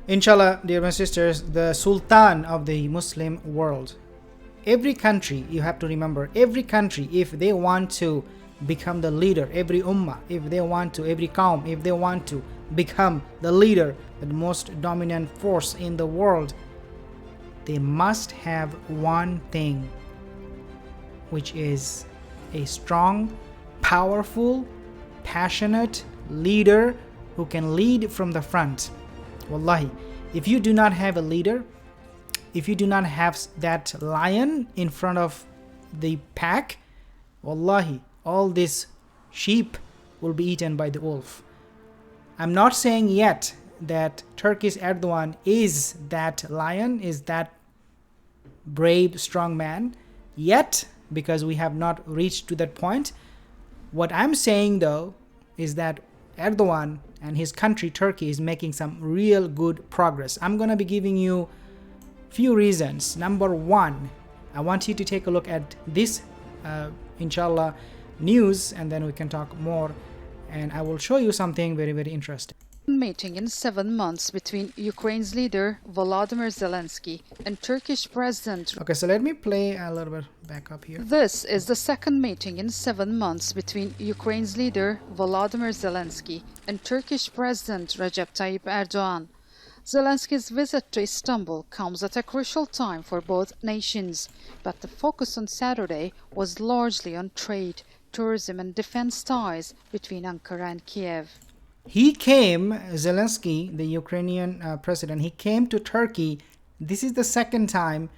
Inshallah, dear my sisters, the Sultan of the Muslim world. Every country, you have to remember, every country, if they want to become the leader, every ummah, if they want to, every qaum, if they want to become the leader, the most dominant force in the world, they must have one thing, which is a strong, powerful, passionate leader who can lead from the front. Wallahi, if you do not have a leader, if you do not have that lion in front of the pack, wallahi, all these sheep will be eaten by the wolf. I'm not saying yet that Turkey's Erdogan is that lion, is that brave, strong man yet, because we have not reached to that point. What I'm saying though is that Erdogan and his country Turkey is making some real good progress. I'm gonna be giving you few reasons. Number one, I want you to take a look at this inshallah news, and then we can talk more, and I will show you something very, very interesting. Meeting in 7 months between Ukraine's leader Volodymyr Zelensky and Turkish President. Okay, so let me play a little bit back up here. This is the second meeting in 7 months between Ukraine's leader Volodymyr Zelensky and Turkish President Recep Tayyip Erdogan. Zelensky's visit to Istanbul comes at a crucial time for both nations, but the focus on Saturday was largely on trade, tourism and defense ties between Ankara and Kiev. He came, Zelensky, the Ukrainian president, he came to Turkey. This is the second time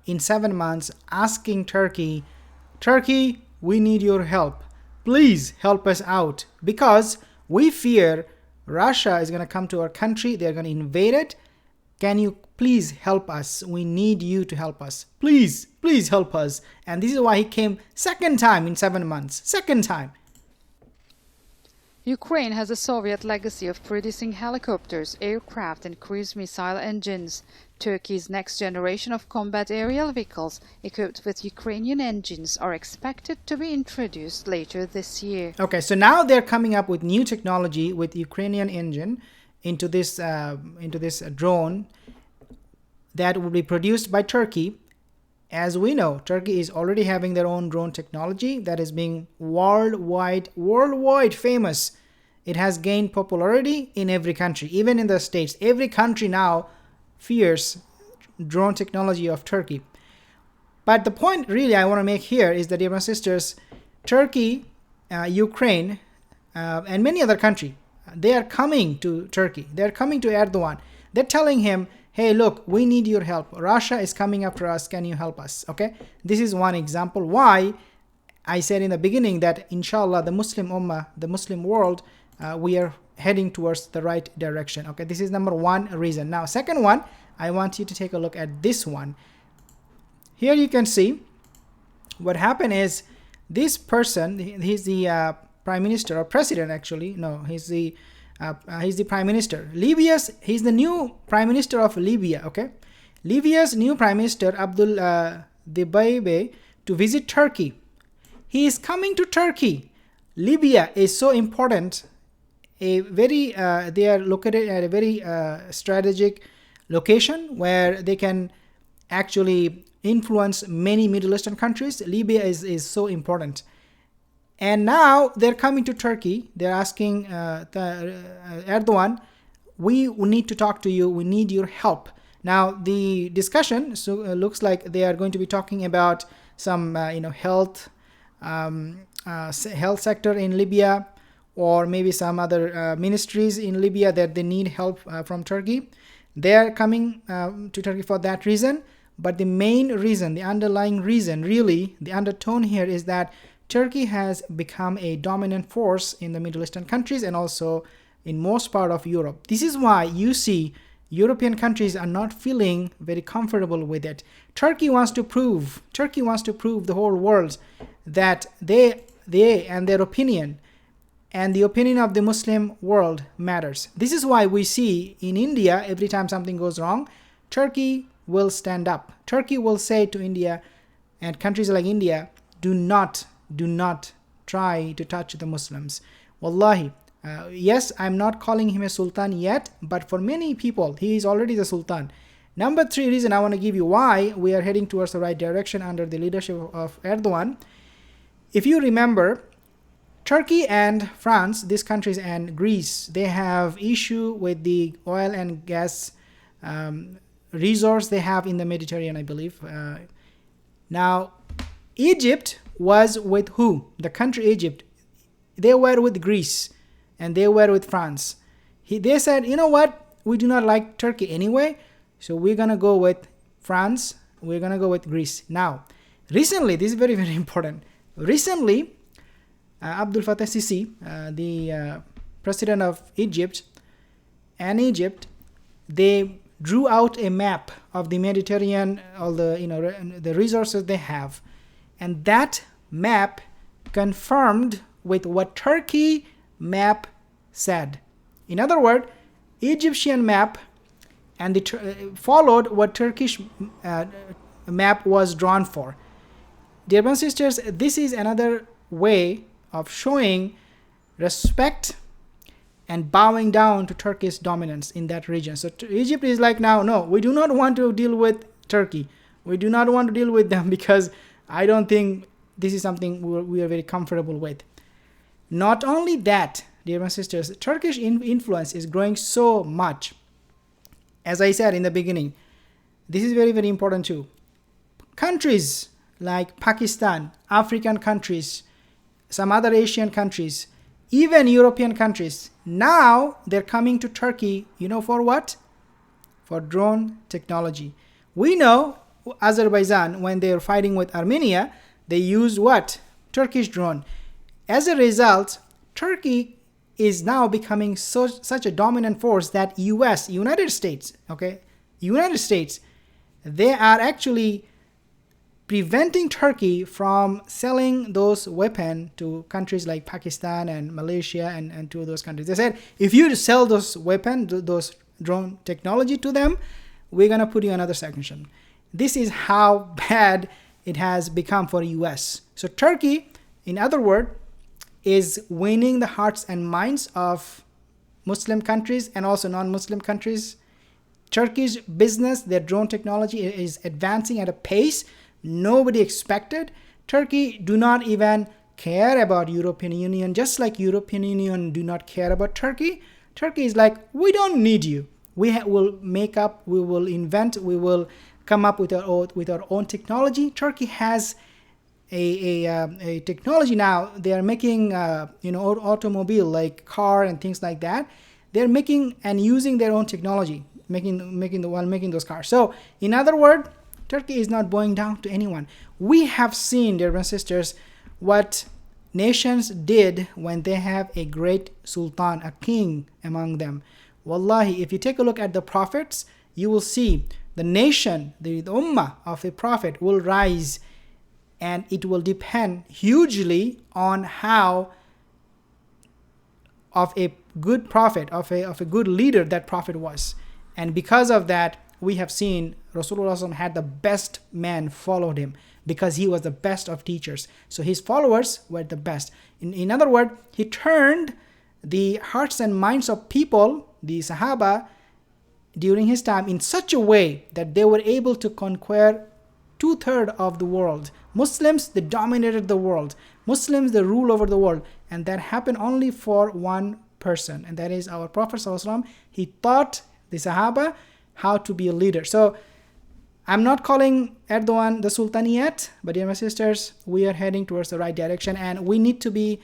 in 7 months asking Turkey, we need your help. Please help us out, because we fear Russia is going to come to our country. They're going to invade it. Can you please help us? We need you to help us. Please help us. And this is why he came second time in 7 months. Second time. Ukraine has a Soviet legacy of producing helicopters, aircraft and cruise missile engines. Turkey's next generation of combat aerial vehicles equipped with Ukrainian engines are expected to be introduced later this year. Okay, so now they're coming up with new technology with Ukrainian engine into this drone that will be produced by Turkey. As we know, Turkey is already having their own drone technology that is being worldwide famous. It has gained popularity in every country, even in the States. Every country now fears drone technology of Turkey. But the point really I want to make here is that, dear my sisters, Turkey, Ukraine, and many other countries, they are coming to Turkey. They're coming to Erdogan. They're telling him, hey, look, we need your help. Russia is coming after us. Can you help us? Okay, this is one example why I said in the beginning that inshallah the Muslim ummah, the Muslim world, we are heading towards the right direction. Okay, this is number one reason. Now, second one, I want you to take a look at this one. Here you can see what happened is this person, he's the prime minister or president actually. No, he's the prime minister. He's the new prime minister of Libya. Okay, Libya's new prime minister Abdul Dibeibe to visit Turkey. He is coming to Turkey. Libya is so important. They are located at a very strategic location where they can actually influence many Middle Eastern countries. Libya is so important. And now they're coming to Turkey. They're asking Erdogan, we need to talk to you. We need your help. Now the discussion looks like they are going to be talking about some health sector in Libya, or maybe some other ministries in Libya that they need help from Turkey. They are coming to Turkey for that reason. But the main reason, the underlying reason, really, the undertone here is that Turkey has become a dominant force in the Middle Eastern countries and also in most part of Europe. This is why you see European countries are not feeling very comfortable with it. Turkey wants to prove the whole world that they and their opinion and the opinion of the Muslim world matters. This is why we see in India, every time something goes wrong, Turkey will stand up. Turkey will say to India and countries like India, do not try to touch the Muslims. Wallahi, Yes, I'm not calling him a sultan yet, but for many people, he is already the sultan. Number three reason I want to give you why we are heading towards the right direction under the leadership of Erdogan. If you remember, Turkey and France, these countries, and Greece, they have issue with the oil and gas resource they have in the Mediterranean, I believe. Now, Egypt was with who? The country Egypt. They were with Greece and they were with France. They said, you know what? We do not like Turkey anyway, so we're going to go with France. We're going to go with Greece. Now, recently, this is very, very important. Recently, Abdul Fattah Sisi, the president of Egypt, they drew out a map of the Mediterranean, all the resources they have, and that map confirmed with what Turkey map said. In other words, Egyptian map and followed what Turkish map was drawn for. Dear brothers and sisters, this is another way of showing respect and bowing down to Turkey's dominance in that region. So Egypt is like, now, no, we do not want to deal with Turkey. We do not want to deal with them because I don't think this is something we are very comfortable with. Not only that, dear brothers and sisters, Turkish influence is growing so much. As I said in the beginning, this is very, very important too. Countries like Pakistan, African countries, some other Asian countries, even European countries, now they're coming to Turkey, you know, for what? For drone technology. We know Azerbaijan, when they were fighting with Armenia, they used what? Turkish drone. As a result, Turkey is now becoming such a dominant force that United States, they are actually preventing Turkey from selling those weapons to countries like Pakistan and Malaysia and to those countries. They said, if you sell those weapons, those drone technology to them, we're going to put you another sanction. This is how bad it has become for US. So Turkey, in other words, is winning the hearts and minds of Muslim countries and also non-Muslim countries. Turkey's business, their drone technology is advancing at a pace nobody expected. Turkey do not even care about European Union, just like European Union do not care about Turkey. Turkey is like, we don't need you. We will make up, we will invent, we will come up with our own technology. Turkey has a technology now. They are making automobile like car and things like that. They're making and using their own technology, making those cars. So in other words, Turkey is not bowing down to anyone. We have seen, dear brothers and sisters, what nations did when they have a great sultan, a king among them. Wallahi, if you take a look at the prophets, you will see the nation, the ummah of a prophet will rise, and it will depend hugely on how of a good prophet, of a good leader that prophet was. And because of that, we have seen Rasulullah had the best man followed him because he was the best of teachers. So his followers were the best. In other words, he turned the hearts and minds of people, the Sahaba, during his time in such a way that they were able to conquer 2/3 of the world. Muslims, they dominated the world. Muslims, they rule over the world. And that happened only for one person, and that is our Prophet ﷺ. He taught the Sahaba how to be a leader. So I'm not calling Erdogan the Sultan yet, but dear my sisters, we are heading towards the right direction and we need to be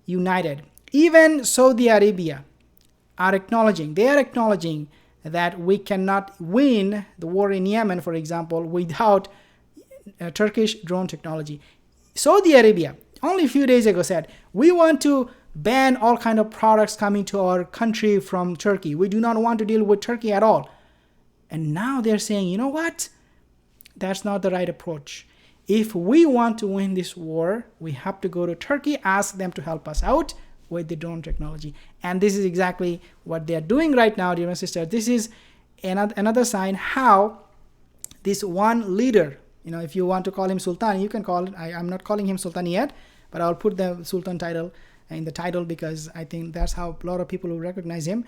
united. Even Saudi Arabia are acknowledging that we cannot win the war in Yemen, for example, without Turkish drone technology. Saudi Arabia only a few days ago said, we want to ban all kind of products coming to our country from Turkey. We do not want to deal with Turkey at all. And now they're saying, you know what? That's not the right approach. If we want to win this war, we have to go to Turkey, ask them to help us out with the drone technology. And this is exactly what they're doing right now, dear my sister. This is another sign how this one leader, if you want to call him Sultan, you can call it. I'm not calling him Sultan yet, but I'll put the Sultan title in the title, because I think that's how a lot of people will recognize him.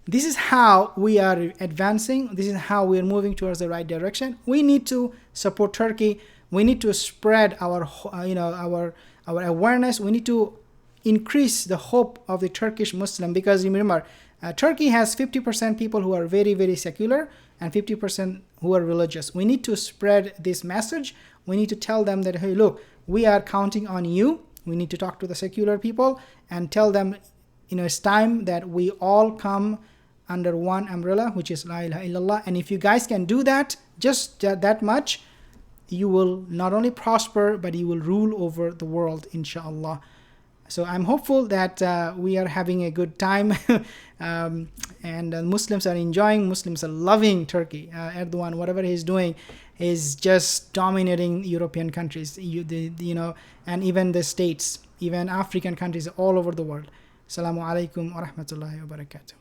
This is how we are advancing. This is how we are moving towards the right direction. We need to support Turkey. We need to spread our our awareness. We need to increase the hope of the Turkish Muslim, because remember, Turkey has 50% people who are very, very secular and 50% who are religious. We need to spread this message. We need to tell them that, hey, look, we are counting on you. We need to talk to the secular people and tell them, it's time that we all come under one umbrella, which is La ilaha illallah. And if you guys can do that, just that much, you will not only prosper, but you will rule over the world, inshallah. So I'm hopeful that we are having a good time, and Muslims are enjoying. Muslims are loving Turkey. Erdogan, whatever he's doing, is just dominating European countries, and even the states, even African countries all over the world. Assalamu alaikum wa rahmatullahi wa barakatuh.